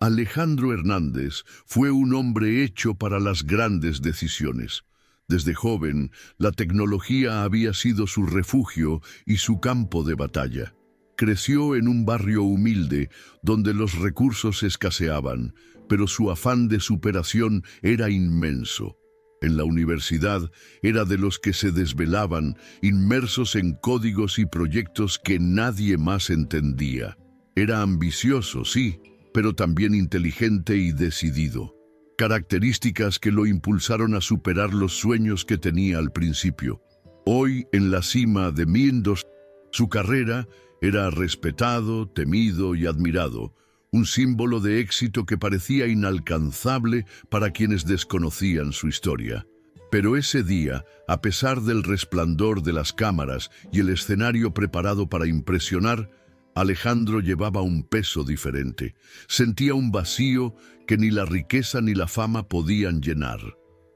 Alejandro Hernández fue un hombre hecho para las grandes decisiones. Desde joven, la tecnología había sido su refugio y su campo de batalla. Creció en un barrio humilde, donde los recursos escaseaban, pero su afán de superación era inmenso. En la universidad era de los que se desvelaban, inmersos en códigos y proyectos que nadie más entendía. Era ambicioso, sí, pero también inteligente y decidido. Características que lo impulsaron a superar los sueños que tenía al principio. Hoy, en la cima de Mindos, su carrera era respetado, temido y admirado, un símbolo de éxito que parecía inalcanzable para quienes desconocían su historia. Pero ese día, a pesar del resplandor de las cámaras y el escenario preparado para impresionar, Alejandro llevaba un peso diferente. Sentía un vacío que ni la riqueza ni la fama podían llenar.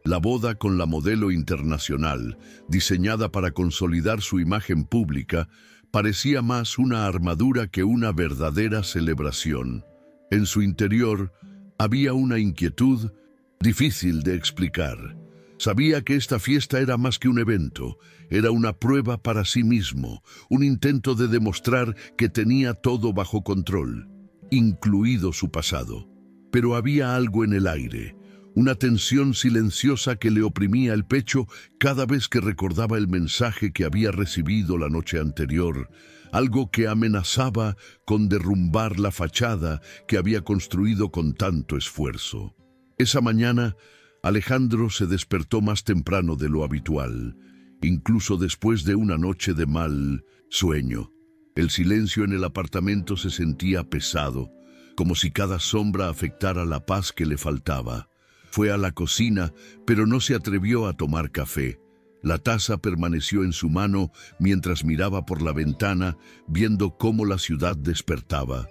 La boda con la modelo internacional, diseñada para consolidar su imagen pública, parecía más una armadura que una verdadera celebración. En su interior había una inquietud difícil de explicar. Sabía que esta fiesta era más que un evento, era una prueba para sí mismo, un intento de demostrar que tenía todo bajo control, incluido su pasado. Pero había algo en el aire, una tensión silenciosa que le oprimía el pecho cada vez que recordaba el mensaje que había recibido la noche anterior, algo que amenazaba con derrumbar la fachada que había construido con tanto esfuerzo. Esa mañana, Alejandro se despertó más temprano de lo habitual, incluso después de una noche de mal sueño. El silencio en el apartamento se sentía pesado, como si cada sombra afectara la paz que le faltaba. Fue a la cocina, pero no se atrevió a tomar café. La taza permaneció en su mano mientras miraba por la ventana, viendo cómo la ciudad despertaba.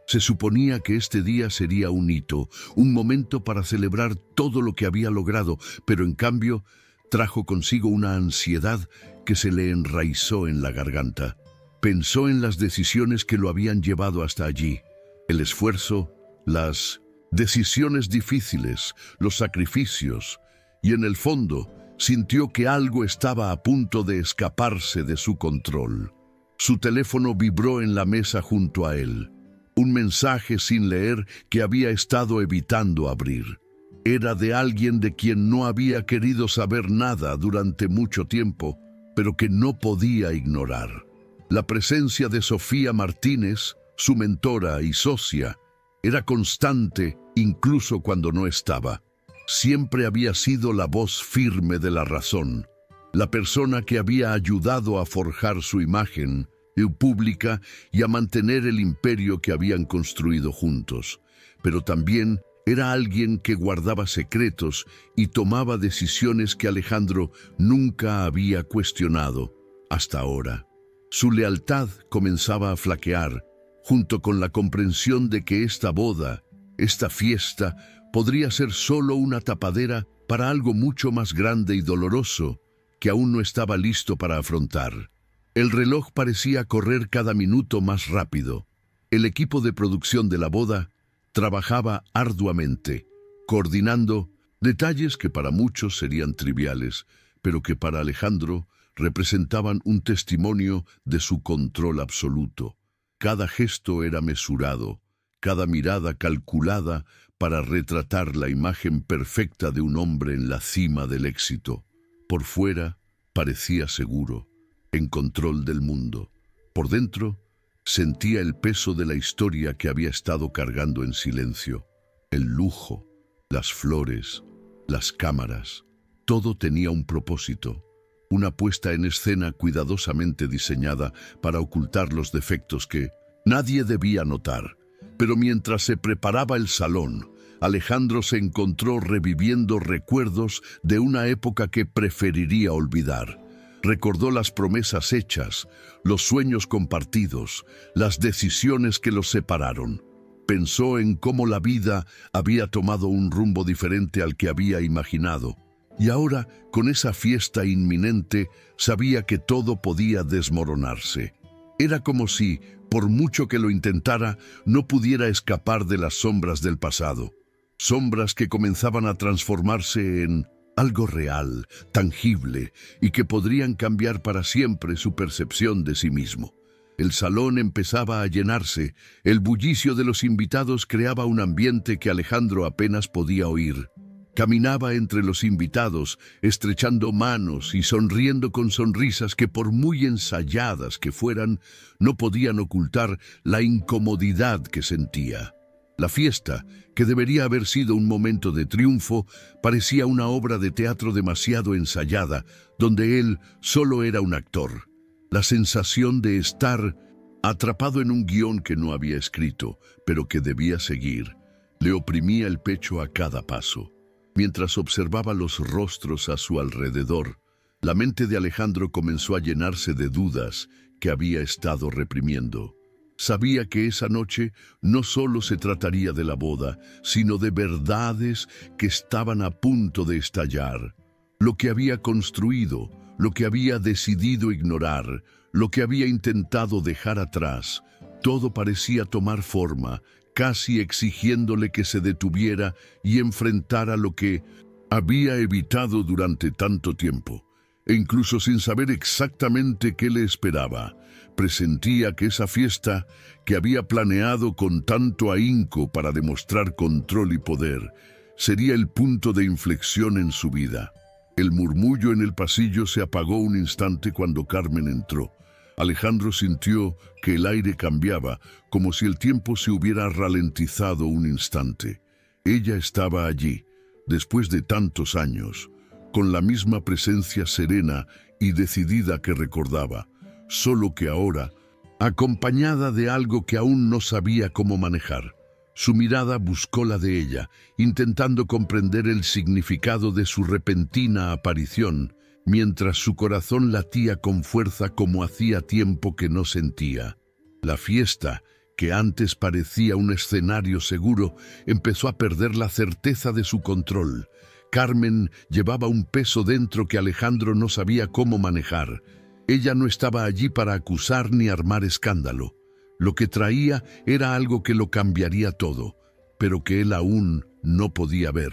Se suponía que este día sería un hito, un momento para celebrar todo lo que había logrado, pero en cambio trajo consigo una ansiedad que se le enraizó en la garganta. Pensó en las decisiones que lo habían llevado hasta allí, el esfuerzo, las decisiones difíciles, los sacrificios, y en el fondo sintió que algo estaba a punto de escaparse de su control. Su teléfono vibró en la mesa junto a él. Un mensaje sin leer que había estado evitando abrir. Era de alguien de quien no había querido saber nada durante mucho tiempo, pero que no podía ignorar. La presencia de Sofía Martínez, su mentora y socia, era constante incluso cuando no estaba. Siempre había sido la voz firme de la razón, la persona que había ayudado a forjar su imagen pública y a mantener el imperio que habían construido juntos. Pero también era alguien que guardaba secretos y tomaba decisiones que Alejandro nunca había cuestionado hasta ahora. Su lealtad comenzaba a flaquear, junto con la comprensión de que esta boda, esta fiesta, podría ser solo una tapadera para algo mucho más grande y doloroso que aún no estaba listo para afrontar. El reloj parecía correr cada minuto más rápido. El equipo de producción de la boda trabajaba arduamente, coordinando detalles que para muchos serían triviales, pero que para Alejandro representaban un testimonio de su control absoluto. Cada gesto era mesurado, cada mirada calculada para retratar la imagen perfecta de un hombre en la cima del éxito. Por fuera parecía seguro, en control del mundo. Por dentro, sentía el peso de la historia que había estado cargando en silencio. El lujo, las flores, las cámaras, todo tenía un propósito, una puesta en escena cuidadosamente diseñada para ocultar los defectos que nadie debía notar. Pero mientras se preparaba el salón, Alejandro se encontró reviviendo recuerdos de una época que preferiría olvidar. Recordó las promesas hechas, los sueños compartidos, las decisiones que los separaron. Pensó en cómo la vida había tomado un rumbo diferente al que había imaginado. Y ahora, con esa fiesta inminente, sabía que todo podía desmoronarse. Era como si, por mucho que lo intentara, no pudiera escapar de las sombras del pasado. Sombras que comenzaban a transformarse en algo real, tangible, y que podrían cambiar para siempre su percepción de sí mismo. El salón empezaba a llenarse, el bullicio de los invitados creaba un ambiente que Alejandro apenas podía oír. Caminaba entre los invitados, estrechando manos y sonriendo con sonrisas que, por muy ensayadas que fueran, no podían ocultar la incomodidad que sentía. La fiesta, que debería haber sido un momento de triunfo, parecía una obra de teatro demasiado ensayada, donde él solo era un actor. La sensación de estar atrapado en un guión que no había escrito, pero que debía seguir, le oprimía el pecho a cada paso. Mientras observaba los rostros a su alrededor, la mente de Alejandro comenzó a llenarse de dudas que había estado reprimiendo. Sabía que esa noche no solo se trataría de la boda, sino de verdades que estaban a punto de estallar. Lo que había construido, lo que había decidido ignorar, lo que había intentado dejar atrás, todo parecía tomar forma, casi exigiéndole que se detuviera y enfrentara lo que había evitado durante tanto tiempo. E incluso sin saber exactamente qué le esperaba, presentía que esa fiesta, que había planeado con tanto ahínco para demostrar control y poder, sería el punto de inflexión en su vida. El murmullo en el pasillo se apagó un instante cuando Carmen entró. Alejandro sintió que el aire cambiaba, como si el tiempo se hubiera ralentizado un instante. Ella estaba allí, después de tantos años, con la misma presencia serena y decidida que recordaba, solo que ahora, acompañada de algo que aún no sabía cómo manejar. Su mirada buscó la de ella, intentando comprender el significado de su repentina aparición, mientras su corazón latía con fuerza como hacía tiempo que no sentía. La fiesta, que antes parecía un escenario seguro, empezó a perder la certeza de su control. Carmen llevaba un peso dentro que Alejandro no sabía cómo manejar. Ella no estaba allí para acusar ni armar escándalo. Lo que traía era algo que lo cambiaría todo, pero que él aún no podía ver.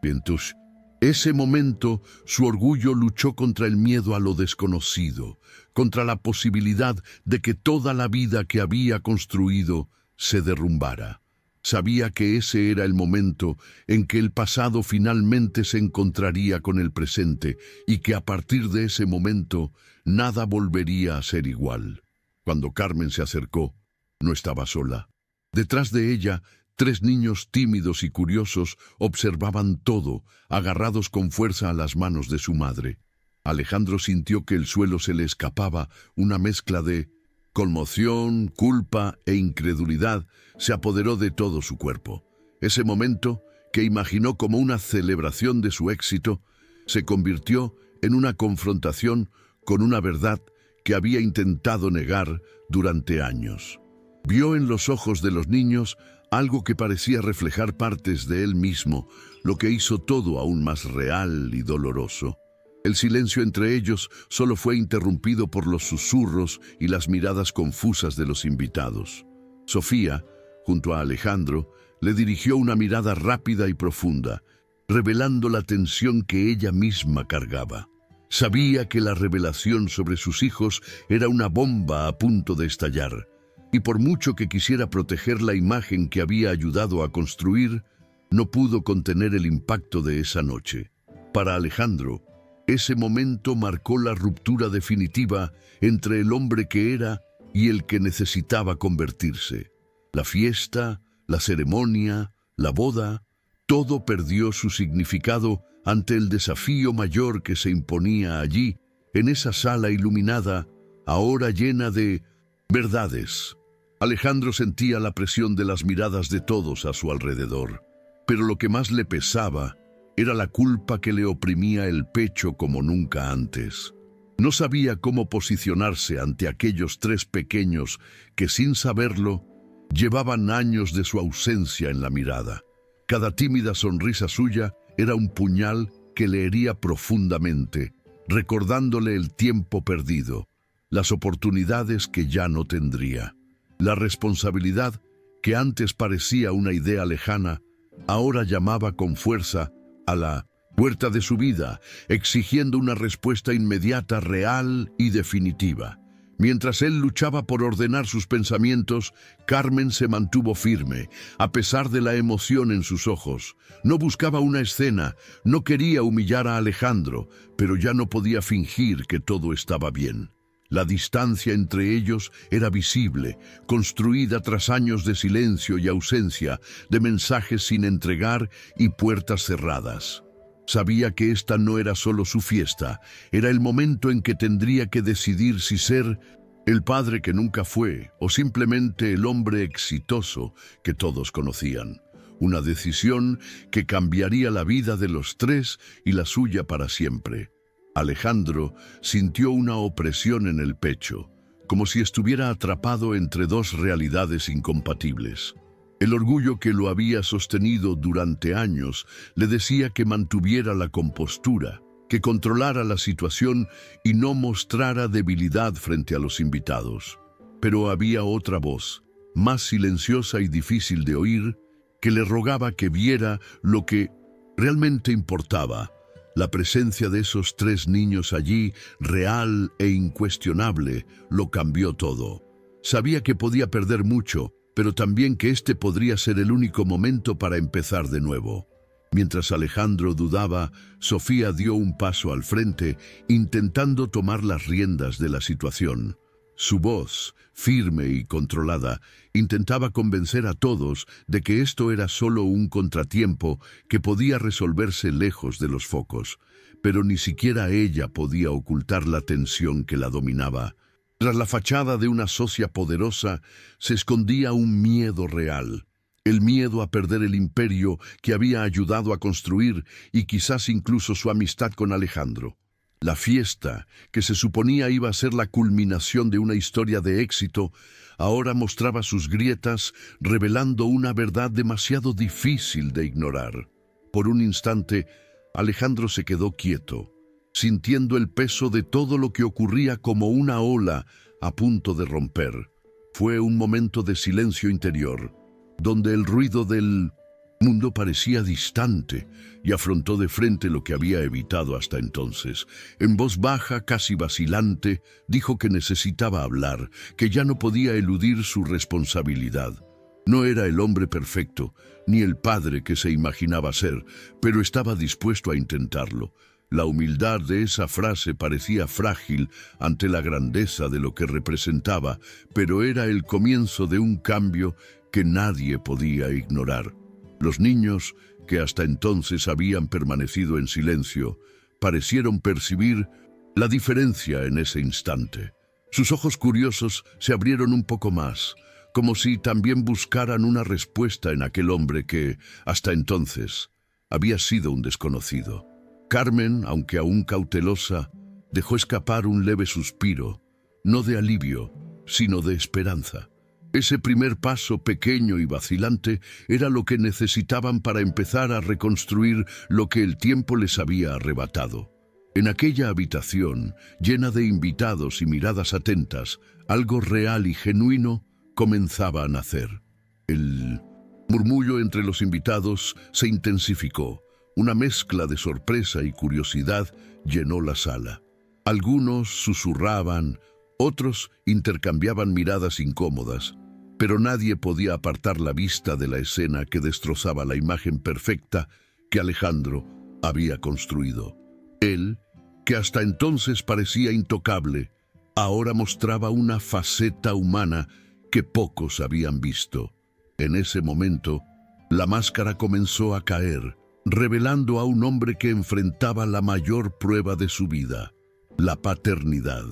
Entonces, ese momento, su orgullo luchó contra el miedo a lo desconocido, contra la posibilidad de que toda la vida que había construido se derrumbara. Sabía que ese era el momento en que el pasado finalmente se encontraría con el presente y que a partir de ese momento nada volvería a ser igual. Cuando Carmen se acercó, no estaba sola. Detrás de ella, 3 niños tímidos y curiosos observaban todo, agarrados con fuerza a las manos de su madre. Alejandro sintió que el suelo se le escapaba, una mezcla de conmoción, culpa e incredulidad se apoderó de todo su cuerpo. Ese momento, que imaginó como una celebración de su éxito, se convirtió en una confrontación con una verdad que había intentado negar durante años. Vio en los ojos de los niños algo que parecía reflejar partes de él mismo, lo que hizo todo aún más real y doloroso. El silencio entre ellos solo fue interrumpido por los susurros y las miradas confusas de los invitados. Sofía, junto a Alejandro, le dirigió una mirada rápida y profunda, revelando la tensión que ella misma cargaba. Sabía que la revelación sobre sus hijos era una bomba a punto de estallar, y por mucho que quisiera proteger la imagen que había ayudado a construir, no pudo contener el impacto de esa noche. Para Alejandro, ese momento marcó la ruptura definitiva entre el hombre que era y el que necesitaba convertirse. La fiesta, la ceremonia, la boda, todo perdió su significado ante el desafío mayor que se imponía allí, en esa sala iluminada, ahora llena de verdades. Alejandro sentía la presión de las miradas de todos a su alrededor, pero lo que más le pesaba era la culpa que le oprimía el pecho como nunca antes. No sabía cómo posicionarse ante aquellos 3 pequeños que, sin saberlo, llevaban años de su ausencia en la mirada. Cada tímida sonrisa suya era un puñal que le hería profundamente, recordándole el tiempo perdido. las oportunidades que ya no tendría. La responsabilidad, que antes parecía una idea lejana, ahora llamaba con fuerza a la puerta de su vida, exigiendo una respuesta inmediata, real y definitiva. Mientras él luchaba por ordenar sus pensamientos, Carmen se mantuvo firme, a pesar de la emoción en sus ojos. No buscaba una escena, no quería humillar a Alejandro, pero ya no podía fingir que todo estaba bien. La distancia entre ellos era visible, construida tras años de silencio y ausencia, de mensajes sin entregar y puertas cerradas. Sabía que esta no era solo su fiesta, era el momento en que tendría que decidir si ser el padre que nunca fue o simplemente el hombre exitoso que todos conocían. Una decisión que cambiaría la vida de los tres y la suya para siempre. Alejandro sintió una opresión en el pecho, como si estuviera atrapado entre dos realidades incompatibles. El orgullo que lo había sostenido durante años le decía que mantuviera la compostura, que controlara la situación y no mostrara debilidad frente a los invitados. Pero había otra voz, más silenciosa y difícil de oír, que le rogaba que viera lo que realmente importaba. La presencia de esos tres niños allí, real e incuestionable, lo cambió todo. Sabía que podía perder mucho, pero también que este podría ser el único momento para empezar de nuevo. Mientras Alejandro dudaba, Sofía dio un paso al frente, intentando tomar las riendas de la situación. Su voz, firme y controlada, intentaba convencer a todos de que esto era solo un contratiempo que podía resolverse lejos de los focos, pero ni siquiera ella podía ocultar la tensión que la dominaba. Tras la fachada de una socia poderosa se escondía un miedo real, el miedo a perder el imperio que había ayudado a construir y quizás incluso su amistad con Alejandro. La fiesta, que se suponía iba a ser la culminación de una historia de éxito, ahora mostraba sus grietas, revelando una verdad demasiado difícil de ignorar. Por un instante, Alejandro se quedó quieto, sintiendo el peso de todo lo que ocurría como una ola a punto de romper. Fue un momento de silencio interior, donde el ruido del mundo parecía distante, y afrontó de frente lo que había evitado hasta entonces. En voz baja, casi vacilante, dijo que necesitaba hablar, que ya no podía eludir su responsabilidad. No era el hombre perfecto, ni el padre que se imaginaba ser, pero estaba dispuesto a intentarlo. La humildad de esa frase parecía frágil ante la grandeza de lo que representaba, pero era el comienzo de un cambio que nadie podía ignorar. Los niños, que hasta entonces habían permanecido en silencio, parecieron percibir la diferencia en ese instante. Sus ojos curiosos se abrieron un poco más, como si también buscaran una respuesta en aquel hombre que, hasta entonces, había sido un desconocido. Carmen, aunque aún cautelosa, dejó escapar un leve suspiro, no de alivio, sino de esperanza. Ese primer paso pequeño y vacilante era lo que necesitaban para empezar a reconstruir lo que el tiempo les había arrebatado. En aquella habitación, llena de invitados y miradas atentas, algo real y genuino comenzaba a nacer. El murmullo entre los invitados se intensificó. Una mezcla de sorpresa y curiosidad llenó la sala. Algunos susurraban, otros intercambiaban miradas incómodas, pero nadie podía apartar la vista de la escena que destrozaba la imagen perfecta que Alejandro había construido. Él, que hasta entonces parecía intocable, ahora mostraba una faceta humana que pocos habían visto. En ese momento, la máscara comenzó a caer, revelando a un hombre que enfrentaba la mayor prueba de su vida, la paternidad,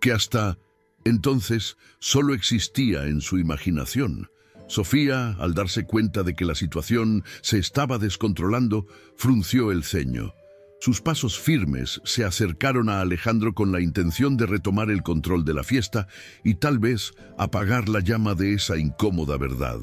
que hasta entonces solo existía en su imaginación. Sofía, al darse cuenta de que la situación se estaba descontrolando, frunció el ceño. Sus pasos firmes se acercaron a Alejandro con la intención de retomar el control de la fiesta y tal vez apagar la llama de esa incómoda verdad.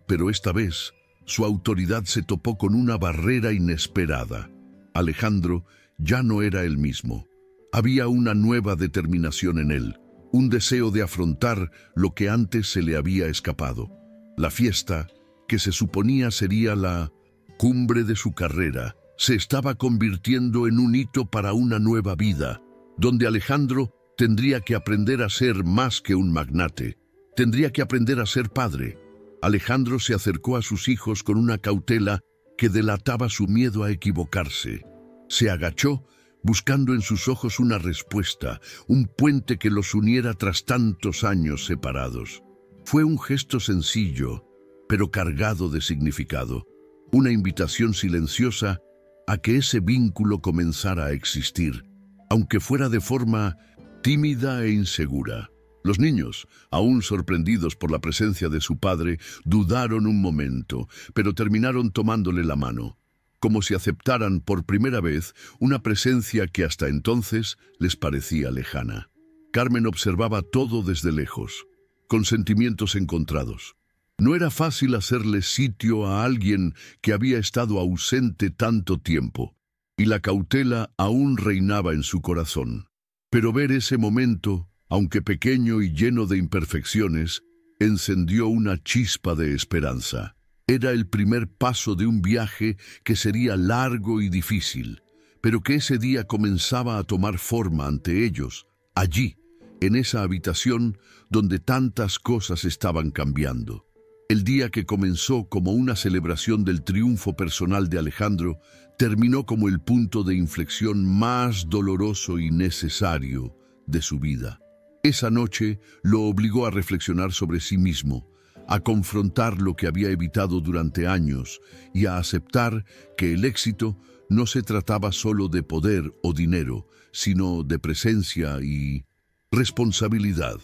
Pero esta vez, su autoridad se topó con una barrera inesperada. Alejandro ya no era el mismo. Había una nueva determinación en él, un deseo de afrontar lo que antes se le había escapado. La fiesta, que se suponía sería la cumbre de su carrera, se estaba convirtiendo en un hito para una nueva vida, donde Alejandro tendría que aprender a ser más que un magnate. Tendría que aprender a ser padre. Alejandro se acercó a sus hijos con una cautela que delataba su miedo a equivocarse. Se agachó, buscando en sus ojos una respuesta, un puente que los uniera tras tantos años separados. Fue un gesto sencillo, pero cargado de significado, una invitación silenciosa a que ese vínculo comenzara a existir, aunque fuera de forma tímida e insegura. Los niños, aún sorprendidos por la presencia de su padre, dudaron un momento, pero terminaron tomándole la mano, como si aceptaran por primera vez una presencia que hasta entonces les parecía lejana. Carmen observaba todo desde lejos, con sentimientos encontrados. No era fácil hacerle sitio a alguien que había estado ausente tanto tiempo, y la cautela aún reinaba en su corazón. Pero ver ese momento, aunque pequeño y lleno de imperfecciones, encendió una chispa de esperanza. Era el primer paso de un viaje que sería largo y difícil, pero que ese día comenzaba a tomar forma ante ellos, allí, en esa habitación donde tantas cosas estaban cambiando. El día que comenzó como una celebración del triunfo personal de Alejandro, terminó como el punto de inflexión más doloroso y necesario de su vida. Esa noche lo obligó a reflexionar sobre sí mismo, a confrontar lo que había evitado durante años y a aceptar que el éxito no se trataba solo de poder o dinero, sino de presencia y responsabilidad.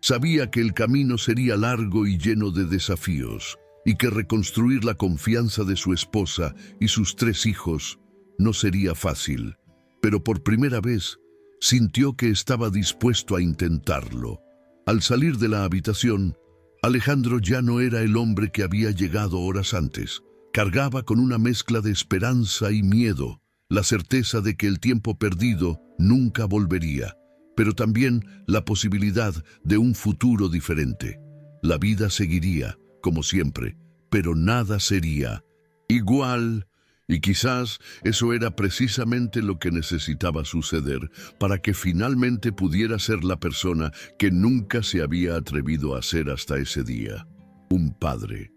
Sabía que el camino sería largo y lleno de desafíos, y que reconstruir la confianza de su esposa y sus 3 hijos no sería fácil, pero por primera vez sintió que estaba dispuesto a intentarlo. Al salir de la habitación, Alejandro ya no era el hombre que había llegado horas antes. Cargaba con una mezcla de esperanza y miedo, la certeza de que el tiempo perdido nunca volvería, pero también la posibilidad de un futuro diferente. La vida seguiría, como siempre, pero nada sería igual, y quizás eso era precisamente lo que necesitaba suceder para que finalmente pudiera ser la persona que nunca se había atrevido a ser hasta ese día, un padre.